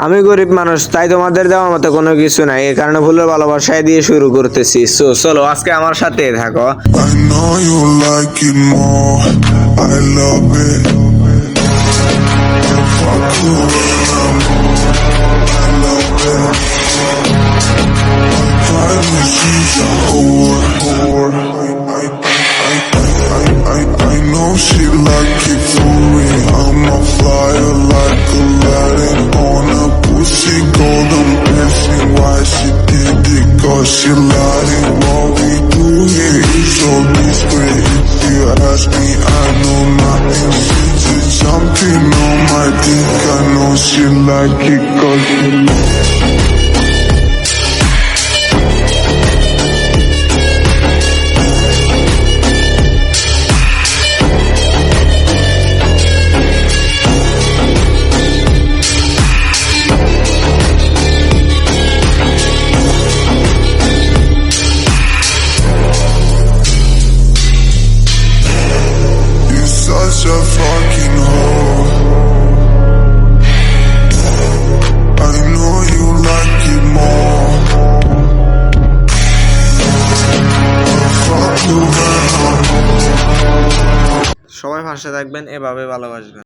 আমি গরিব মানুষ, তাই তোমাদের দেওয়ার মতো কোনো কিছু নাই, এই কারণে ভুলের ভালোবাসায় দিয়ে শুরু করতেছি। সো চলো আজকে আমার সাথে থাকো। I know you like it more. I love it. If I could, I love it. Privacy is a whore. I know she like it for me. I'm a flyer like Aladdin on a pussy golden blessing. Why she did it? Cause she lied it. What we do here is so discreet. If you ask me, I know nothing. She's just jumping on my dick. I know she like it cause she such a fucking hoe. I know you like it more. Fuck you, man. সবাই ভাষা থাকবেন, এভাবে ভালোবাসবেন।